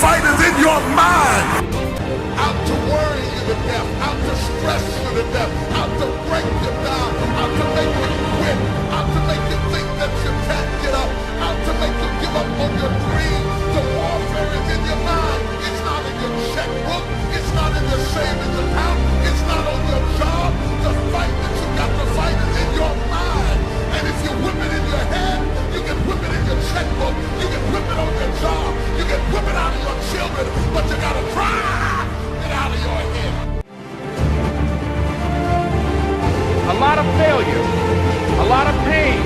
fight is in your mind. Out to worry you to death, out to stress you to death, out to break you down, out to make you quit, out to make you think that you can't get up, out to make you give up on your dream. The warfare is in your mind. It's not in your checkbook. It's not in your savings account. It's not on your job. The fight that you got to fight is in your mind. And if you whip it in your head, you can whip it in your checkbook. You can whip it on your job. You can whip it out of your children. But you got to try it out of your head. A lot of failure, a lot of pain,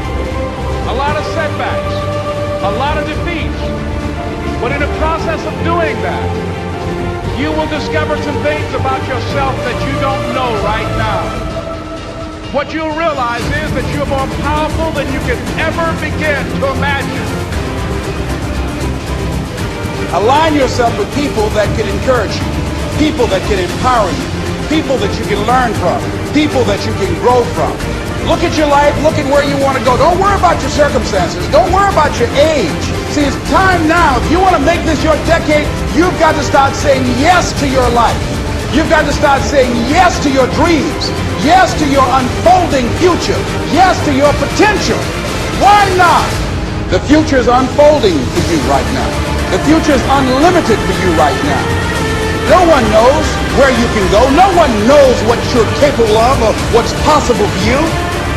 a lot of setbacks, a lot of defeats. But in the process of doing that, you will discover some things about yourself that you don't know right now. What you'll realize is that you're more powerful than you can ever begin to imagine. Align yourself with people that can encourage you, people that can empower you, people that you can learn from, people that you can grow from. Look at your life, look at where you want to go. Don't worry about your circumstances. Don't worry about your age. See, it's time now. If you want to make this your decade, you've got to start saying yes to your life. You've got to start saying yes to your dreams, yes to your unfolding future, yes to your potential. Why not? The future is unfolding for you right now. The future is unlimited for you right now. No one knows where you can go. No one knows what you're capable of or what's possible for you.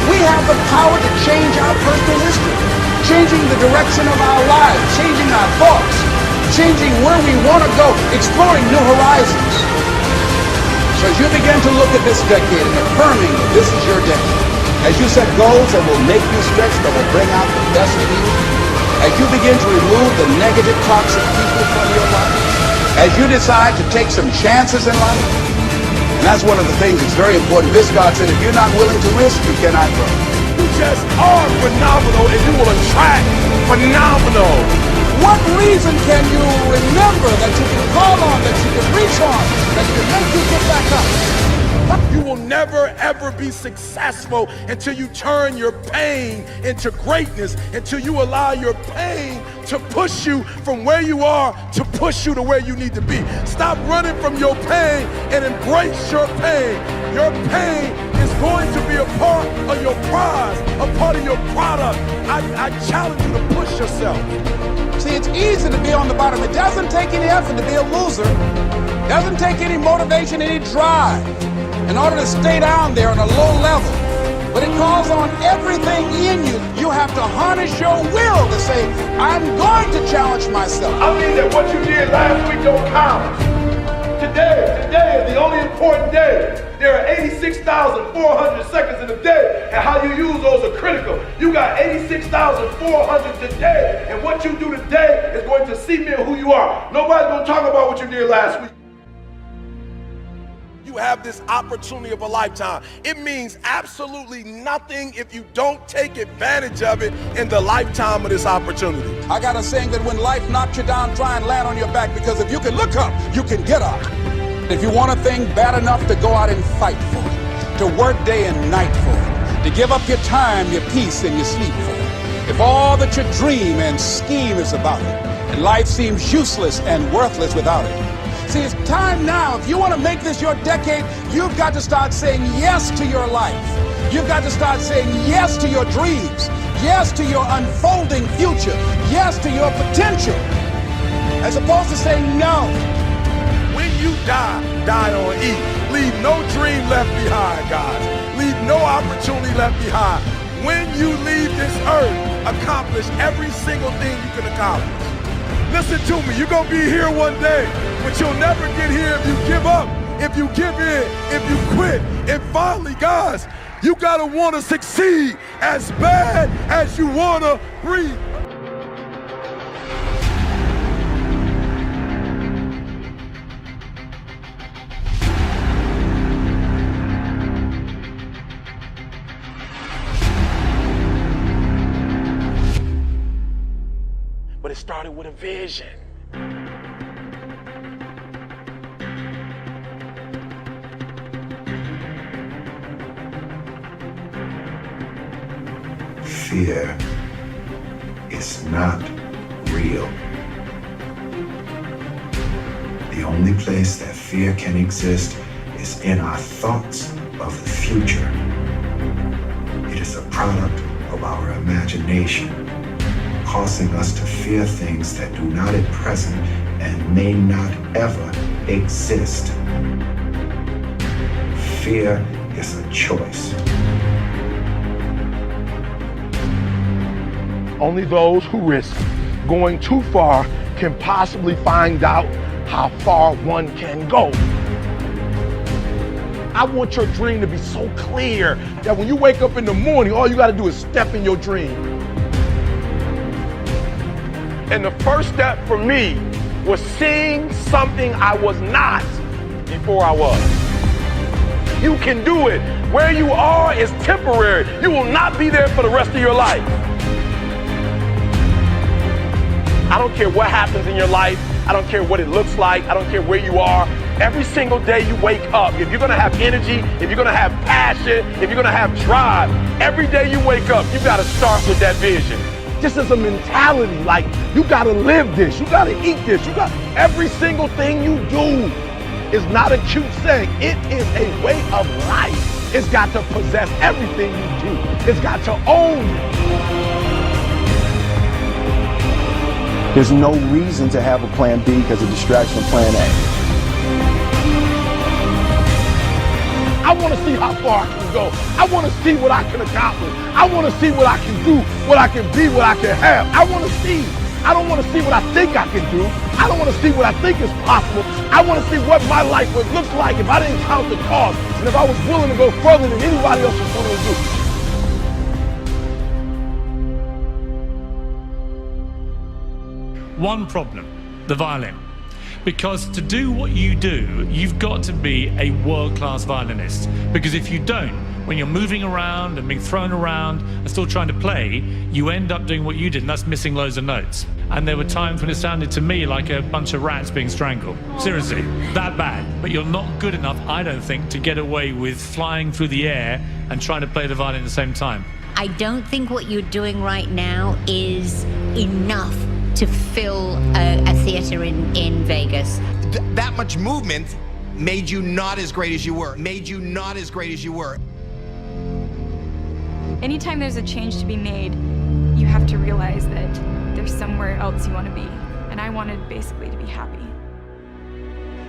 We have the power to change our personal history, changing the direction of our lives, changing our thoughts, changing where we want to go, exploring new horizons. So as you begin to look at this decade and affirming that this is your decade, as you set goals that will make you stretch, that will bring out the best in you, as you begin to remove the negative, toxic people from your life, as you decide to take some chances in life, and that's one of the things that's very important. This God said, if you're not willing to risk, you cannot grow. You just are phenomenal and you will attract phenomenal. What reason can you remember that you can call on, that you can reach on, that can make you get back up? You will never ever be successful until you turn your pain into greatness, until you allow your pain to push you from where you are to push you to where you need to be. Stop running from your pain and embrace your pain. Your pain is going to be a part of your prize, a part of your product. I challenge you to push yourself. See, it's easy to be on the bottom. It doesn't take any effort to be a loser. It doesn't take any motivation, any drive in order to stay down there on a low level. But it calls on everything in you. You have to harness your will to say, I'm going to challenge myself. I mean that what you did last week don't count. Today is the only important day. There are 86,400 seconds in a day, and how you use those are critical. You got 86,400 today, and what you do today is going to cement who you are. Nobody's going to talk about what you did last week. You have this opportunity of a lifetime. It means absolutely nothing if you don't take advantage of it in the lifetime of this opportunity. I got a saying that when life knocks you down, try and land on your back, because if you can look up, you can get up. If you want a thing bad enough to go out and fight for it, to work day and night for it, to give up your time, your peace, and your sleep for it, if all that you dream and scheme is about it, and life seems useless and worthless without it, see, it's time now. If you want to make this your decade, you've got to start saying yes to your life. You've got to start saying yes to your dreams, yes to your unfolding future, yes to your potential, as opposed to saying no. When you die on E. Leave no dream left behind, guys. Leave no opportunity left behind. When you leave this earth, accomplish every single thing you can accomplish. Listen to me, you're going to be here one day, but you'll never get here if you give up, if you give in, if you quit. And finally, guys, you got to want to succeed as bad as you want to breathe. But it started with a vision. Fear is not real. The only place that fear can exist is in our thoughts of the future. It is a product of our imagination, causing us to fear things that do not at present and may not ever exist. Fear is a choice. Only those who risk going too far can possibly find out how far one can go. I want your dream to be so clear that when you wake up in the morning, all you gotta do is step in your dream. And the first step for me was seeing something I was not before I was. You can do it. Where you are is temporary. You will not be there for the rest of your life. I don't care what happens in your life. I don't care what it looks like. I don't care where you are. Every single day you wake up, if you're gonna have energy, if you're gonna have passion, if you're gonna have drive, every day you wake up, you gotta start with that vision. This is a mentality, like you gotta live this, you gotta eat this, every single thing you do is not a cute saying. It is a way of life. It's got to possess everything you do. It's got to own you. There's no reason to have a plan B because of distraction of plan A. I want to see how far I can go. I want to see what I can accomplish. I want to see what I can do, what I can be, what I can have. I want to see. I don't want to see what I think I can do. I don't want to see what I think is possible. I want to see what my life would look like if I didn't count the cost and if I was willing to go further than anybody else was willing to do. One problem, the violin. Because to do what you do, you've got to be a world-class violinist. Because if you don't, when you're moving around and being thrown around and still trying to play, you end up doing what you did, and that's missing loads of notes. And there were times when it sounded to me like a bunch of rats being strangled. Seriously, that bad. But you're not good enough, I don't think, to get away with flying through the air and trying to play the violin at the same time. I don't think what you're doing right now is enough to fill a theater in Vegas. That much movement made you not as great as you were. Anytime there's a change to be made, you have to realize that there's somewhere else you want to be. And I wanted basically to be happy.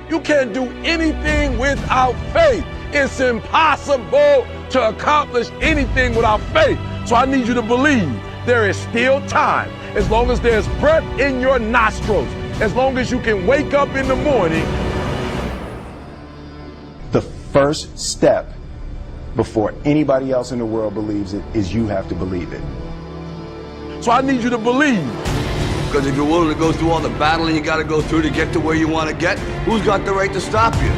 You can't do anything without faith. It's impossible to accomplish anything without faith. So I need you to believe there is still time. As long as there's breath in your nostrils, as long as you can wake up in the morning. The first step before anybody else in the world believes it is you have to believe it. So I need you to believe. Because if you're willing to go through all the battling you got to go through to get to where you want to get, who's got the right to stop you?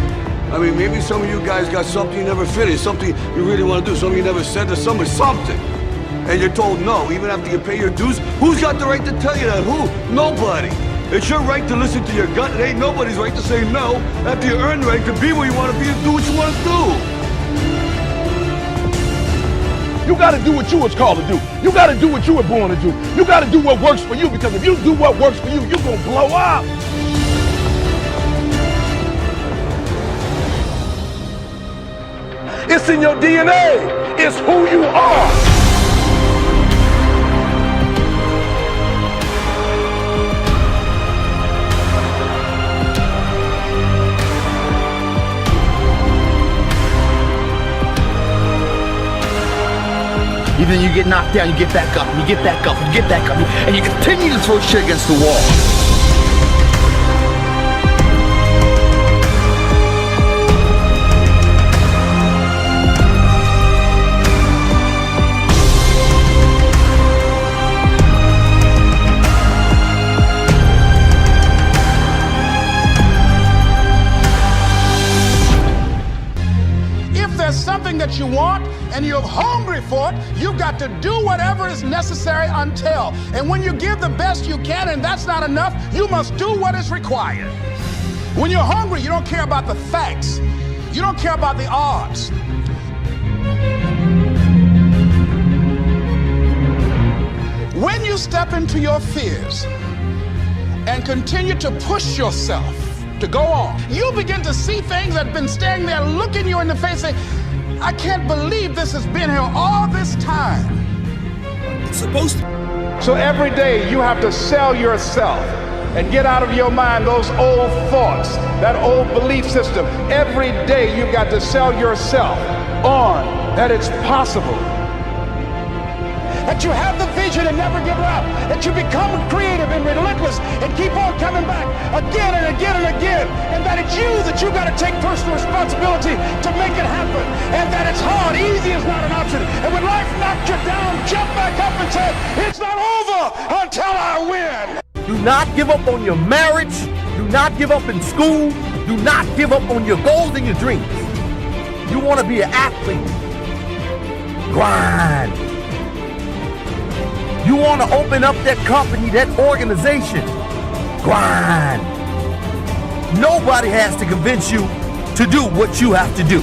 I mean, maybe some of you guys got something you never finished, something you really want to do, something you never said to somebody, something. And you're told no, even after you pay your dues. Who's got the right to tell you that? Who? Nobody. It's your right to listen to your gut. It ain't nobody's right to say no after you earn the right to be where you want to be and do what you want to do. You got to do what you was called to do. You got to do what you were born to do. You got to do what works for you, because if you do what works for you, you're going to blow up. It's in your DNA. It's who you are. And then you get knocked down, you get back up, and you get back up, and you get back up, and you continue to throw shit against the wall. If there's something that you want and you're hungry for it, you've got to do whatever is necessary until. And when you give the best you can and that's not enough, you must do what is required. When you're hungry, you don't care about the facts. You don't care about the odds. When you step into your fears and continue to push yourself to go on. You begin to see things that have been standing there looking you in the face and say, I can't believe this has been here all this time. It's supposed to. So every day you have to sell yourself and get out of your mind those old thoughts, that old belief system. Every day you've got to sell yourself on that it's possible. That you have the vision and never give up. That you become creative and relentless and keep on coming back again and again and again. And that it's you that you got to take personal responsibility to make it happen. And that it's hard. Easy is not an option. And when life knocks you down, jump back up and say, it's not over until I win. Do not give up on your marriage. Do not give up in school. Do not give up on your goals and your dreams. You want to be an athlete. Grind. You want to open up that company, that organization. Grind. Nobody has to convince you to do what you have to do.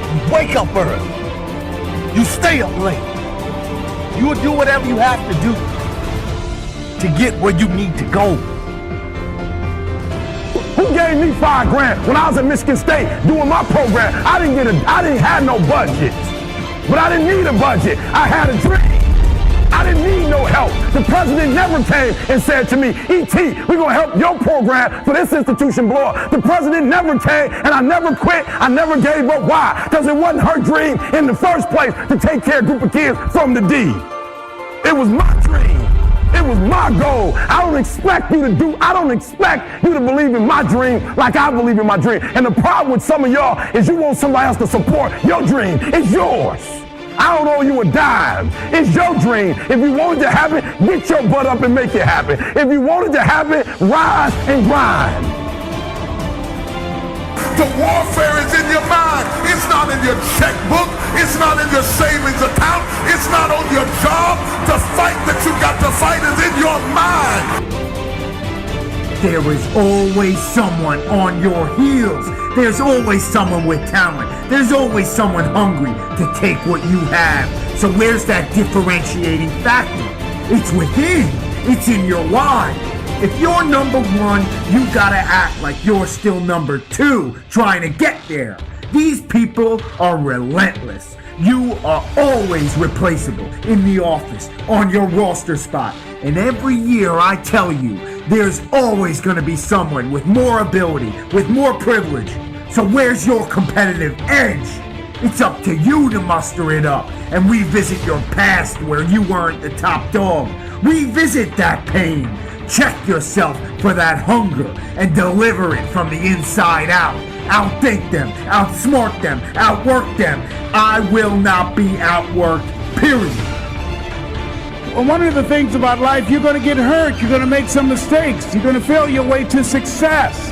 You wake up early. You stay up late. You will do whatever you have to do to get where you need to go. Who gave me $5 grand when I was at Michigan State doing my program? I didn't have no budget, but I didn't need a budget. I had a dream. I didn't need no help. The president never came and said to me, E.T., we're going to help your program for this institution blow up. The president never came, and I never quit. I never gave up. Why? Because it wasn't her dream in the first place to take care of a group of kids from the D. It was my dream. It was my goal. I don't expect you to believe in my dream like I believe in my dream. And the problem with some of y'all is you want somebody else to support your dream. It's yours. I don't owe you a dime. It's your dream. If you want it to happen, get your butt up and make it happen. If you want it to happen, rise and grind. The warfare is in your mind. It's not in your checkbook. It's not in your savings account. It's not on your job. The fight that you got to fight is in your mind. There is always someone on your heels. There's always someone with talent. There's always someone hungry to take what you have. So where's that differentiating factor? It's within. It's in your why. If you're number one, you gotta act like you're still number two, trying to get there. These people are relentless. You are always replaceable in the office, on your roster spot. And every year I tell you, there's always gonna be someone with more ability, with more privilege. So where's your competitive edge? It's up to you to muster it up and revisit your past where you weren't the top dog. Revisit that pain. Check yourself for that hunger and deliver it from the inside out. Outthink them, outsmart them, outwork them. I will not be outworked, period. Well, one of the things about life, you're going to get hurt. You're going to make some mistakes. You're going to fail your way to success.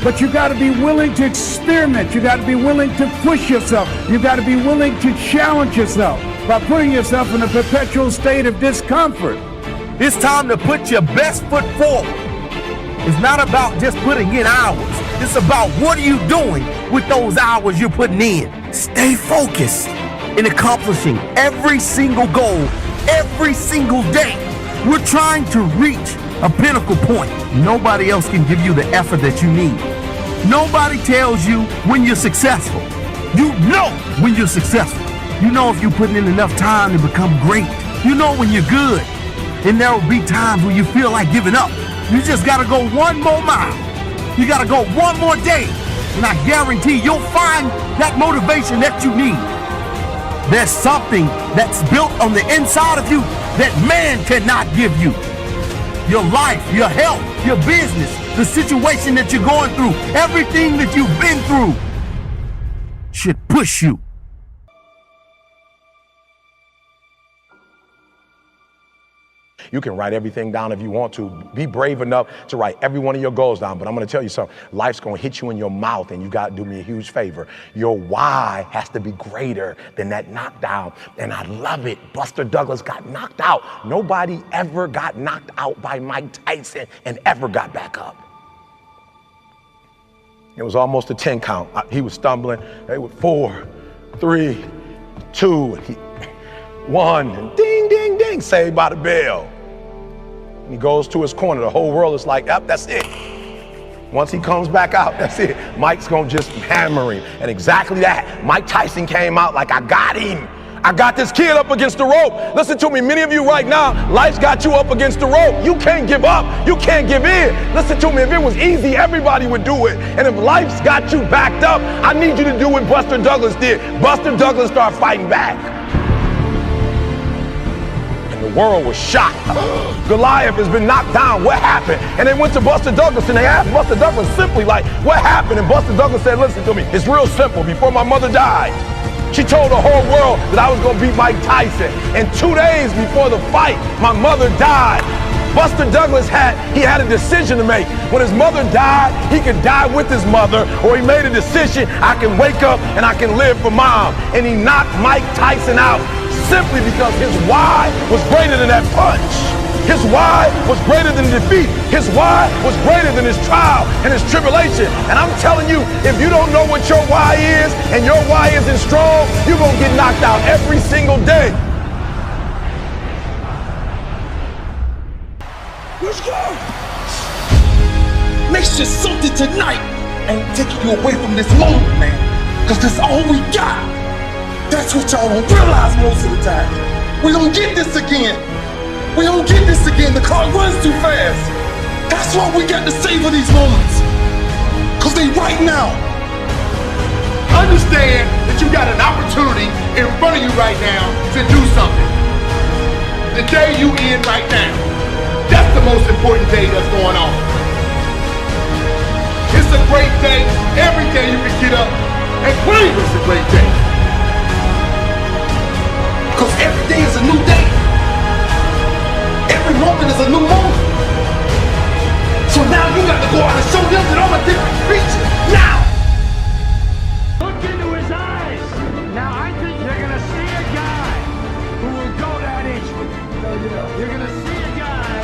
But you got to be willing to experiment. You got to be willing to push yourself. You got to be willing to challenge yourself by putting yourself in a perpetual state of discomfort. It's time to put your best foot forward. It's not about just putting in hours. It's about what are you doing with those hours you're putting in. Stay focused in accomplishing every single goal, every single day. We're trying to reach a pinnacle point. Nobody else can give you the effort that you need. Nobody tells you when you're successful. You know when you're successful. You know if you're putting in enough time to become great. You know when you're good. And there will be times when you feel like giving up. You just gotta go one more mile. You gotta go one more day. And I guarantee you'll find that motivation that you need. There's something that's built on the inside of you that man cannot give you. Your life, your health, your business, the situation that you're going through, everything that you've been through should push you. You can write everything down if you want to. Be brave enough to write every one of your goals down. But I'm going to tell you something. Life's going to hit you in your mouth, and you got to do me a huge favor. Your why has to be greater than that knockdown. And I love it. Buster Douglas got knocked out. Nobody ever got knocked out by Mike Tyson and ever got back up. It was almost a 10 count. He was stumbling. They were 4, 3, 2, and 1, and ding, ding, ding, saved by the bell. And he goes to his corner. The whole world is like, yep, that's it. Once he comes back out, that's it. Mike's gonna just hammer him. And exactly that. Mike Tyson came out like, I got him. I got this kid up against the rope. Listen to me, many of you right now, life's got you up against the rope. You can't give up. You can't give in. Listen to me, if it was easy, everybody would do it. And if life's got you backed up, I need you to do what Buster Douglas did. Buster Douglas started fighting back. The world was shocked. Goliath has been knocked down. What happened? And they went to Buster Douglas and they asked Buster Douglas simply like, what happened? And Buster Douglas said, listen to me, it's real simple. Before my mother died, she told the whole world that I was going to beat Mike Tyson. And 2 days before the fight, my mother died. Buster Douglas had a decision to make. When his mother died, he could die with his mother, or he made a decision, I can wake up and I can live for mom. And he knocked Mike Tyson out simply because his why was greater than that punch. His why was greater than defeat. His why was greater than his trial and his tribulation. And I'm telling you, if you don't know what your why is and your why isn't strong, you're going to get knocked out every single day. Let's go! Makes you something tonight ain't taking you away from this moment, man. Because that's all we got. That's what y'all don't realize most of the time. We don't get this again. We don't get this again. The car runs too fast. That's why we got to savor these moments. Because they right now. Understand that you got an opportunity in front of you right now to do something. The day you in right now. That's the most important day that's going on. It's a great day. Every day you can get up and claim it's a great day. Because every day is a new day. Every moment is a new moment. So now you got to go out and show them that I'm a different creature. Now! Look into his eyes. Now I think you're going to see a guy who will go that inch with you. You're going to see a guy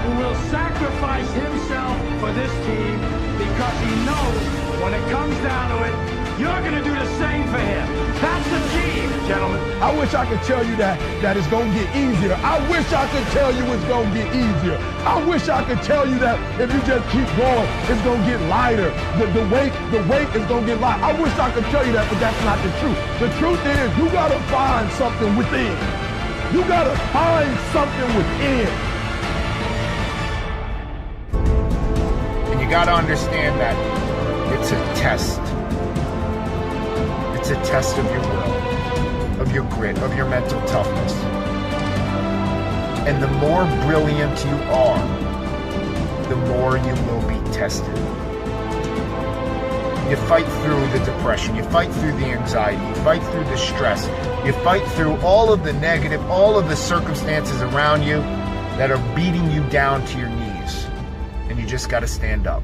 who will sacrifice himself for this team because he knows when it comes down to it, you're going to do the same for him. That's the team, gentlemen. I wish I could tell you that it's going to get easier. I wish I could tell you it's going to get easier. I wish I could tell you that if you just keep going, it's going to get lighter. The weight is going to get lighter. I wish I could tell you that, but that's not the truth. The truth is you got to find something within. You got to find something within. And you got to understand that it's a test. It's a test of your will, of your grit, of your mental toughness. And the more brilliant you are, the more you will be tested. You fight through the depression, you fight through the anxiety, you fight through the stress, you fight through all of the negative, all of the circumstances around you that are beating you down to your knees. And you just got to stand up.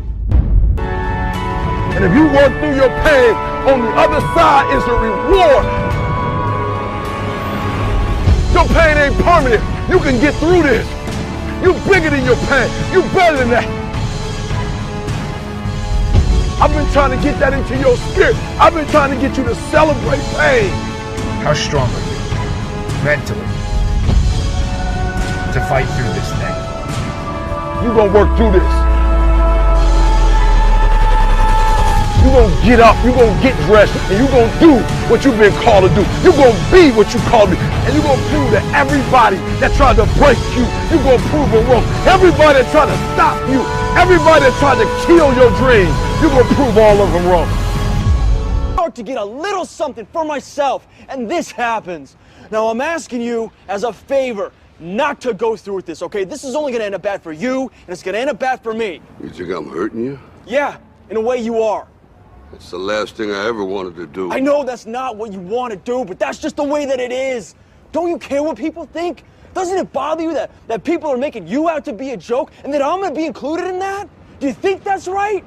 And if you work through your pain, on the other side is a reward. Your pain ain't permanent. You can get through this. You bigger than your pain. You better than that. I've been trying to get that into your spirit. I've been trying to get you to celebrate pain. How strong are you, mentally, to fight through this thing? You're gonna work through this. You're going to get up, you're going to get dressed, and you're going to do what you've been called to do. You're going to be what you called to be. And you're going to prove to everybody that tried to break you, you're going to prove them wrong. Everybody that tried to stop you, everybody that tried to kill your dreams, you're going to prove all of them wrong. To get a little something for myself, and this happens. Now I'm asking you as a favor not to go through with this, okay? This is only going to end up bad for you, and it's going to end up bad for me. You think I'm hurting you? Yeah, in a way you are. It's the last thing I ever wanted to do. I know that's not what you want to do, but that's just the way that it is. Don't you care what people think? Doesn't it bother you that people are making you out to be a joke and that I'm going to be included in that? Do you think that's right?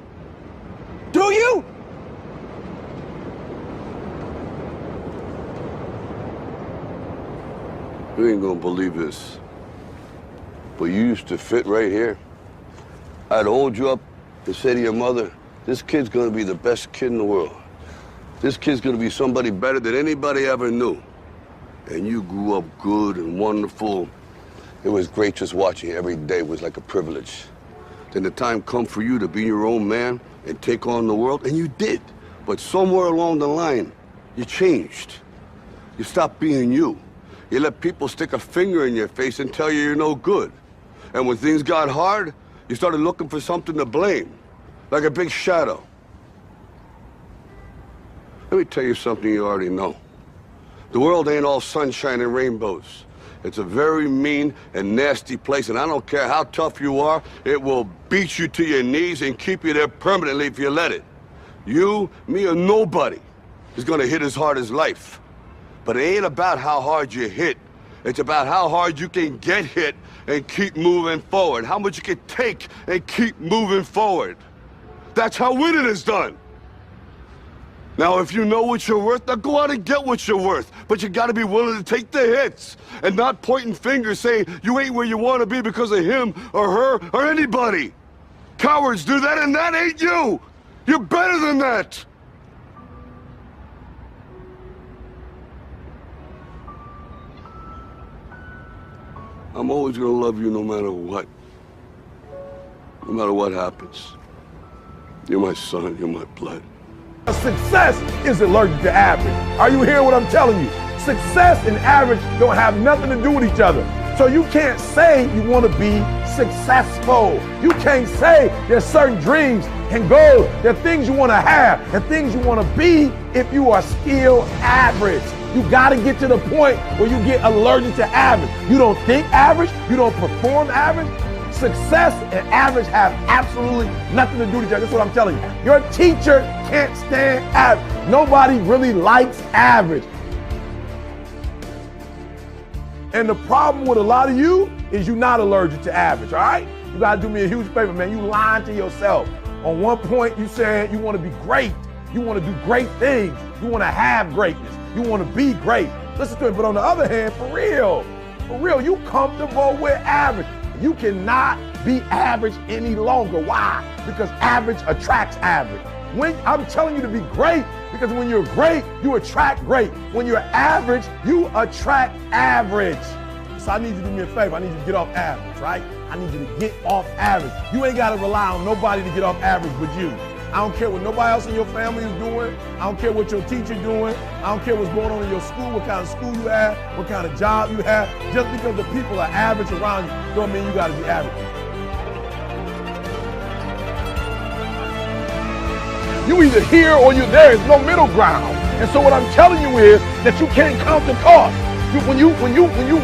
Do you? You ain't gonna believe this, but you used to fit right here. I'd hold you up and say to your mother, this kid's gonna be the best kid in the world. This kid's gonna be somebody better than anybody ever knew. And you grew up good and wonderful. It was great just watching you every day. It was like a privilege. then the time come for you to be your own man and take on the world, and you did. But somewhere along the line, you changed. You stopped being you. You let people stick a finger in your face and tell you you're no good. And when things got hard, you started looking for something to blame, like a big shadow. Let me tell you something you already know. The world ain't all sunshine and rainbows. It's a very mean and nasty place, and I don't care how tough you are, it will beat you to your knees and keep you there permanently if you let it. You, me, or nobody is gonna hit as hard as life. But it ain't about how hard you hit. It's about how hard you can get hit and keep moving forward. How much you can take and keep moving forward. That's how winning is done. Now, if you know what you're worth, now go out and get what you're worth. But you gotta be willing to take the hits and not pointing fingers saying you ain't where you wanna be because of him or her or anybody. Cowards do that, and that ain't you. You're better than that. I'm always gonna love you no matter what. No matter what happens. You're my son, you're my blood. Success is allergic to average. Are you hearing what I'm telling you? Success and average don't have nothing to do with each other. So you can't say you want to be successful. You can't say there's certain dreams and goals, there are things you want to have and things you want to be if you are still average. You got to get to the point where you get allergic to average. You don't think average, you don't perform average. Success and average have absolutely nothing to do with each other. That's what I'm telling you. Your teacher can't stand average. Nobody really likes average. And the problem with a lot of you is you're not allergic to average, all right? You got to do me a huge favor, man. You lying to yourself. On one point, you said you want to be great. You want to do great things. You want to have greatness. You want to be great. Listen to it. But on the other hand, for real, you comfortable with average. You cannot be average any longer. Why? Because average attracts average. When I'm telling you to be great, because when you're great, you attract great. When you're average, you attract average. So I need you to do me a favor. I need you to get off average, right? I need you to get off average. You ain't got to rely on nobody to get off average but you. I don't care what nobody else in your family is doing. I don't care what your teacher's doing. I don't care what's going on in your school, what kind of school you have, what kind of job you have. Just because the people are average around you don't mean you got to be average. You either here or you're there. There's no middle ground. And so what I'm telling you is that you can't count the cost. When you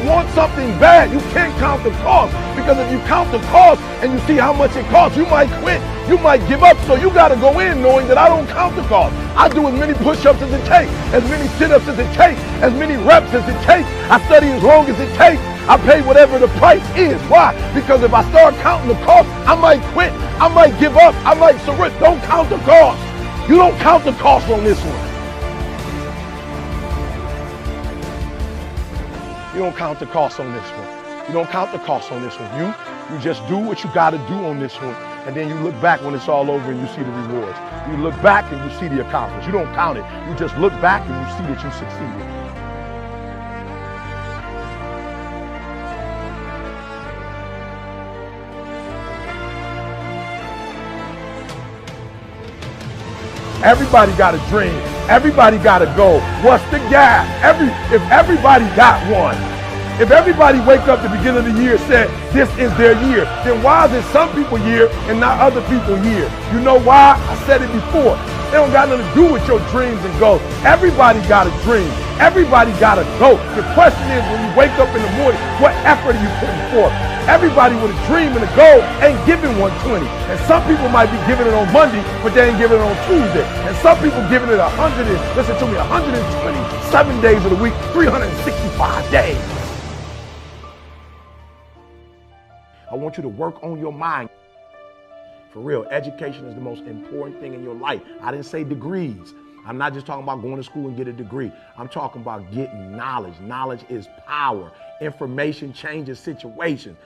want something bad, you can't count the cost. Because if you count the cost and you see how much it costs, you might quit. You might give up. So you got to go in knowing that I don't count the cost. I do as many push-ups as it takes, as many sit-ups as it takes, as many reps as it takes. I study as long as it takes. I pay whatever the price is. Why? Because if I start counting the cost, I might quit. I might give up. I might surrender. Don't count the cost. You don't count the cost on this one. You don't count the cost on this one. You don't count the cost on this one. You just do what you got to do on this one. And then you look back when it's all over and you see the rewards. You look back and you see the accomplishments. You don't count it. You just look back and you see that you succeeded. Everybody got a dream. Everybody got a goal. What's the gap? If everybody got one, if everybody wake up at the beginning of the year and said this is their year, then why is it some people year and not other people year? You know why? I said it before. It don't got nothing to do with your dreams and goals. Everybody got a dream. Everybody got a goal. The question is, when you wake up in the morning, what effort are you putting forth? Everybody with a dream and a goal ain't giving 120. And some people might be giving it on Monday, but they ain't giving it on Tuesday. And some people giving it 127 days of the week, 365 days. I want you to work on your mind. For real, education is the most important thing in your life. I didn't say degrees. I'm not just talking about going to school and get a degree. I'm talking about getting knowledge. Knowledge is power. Information changes situations.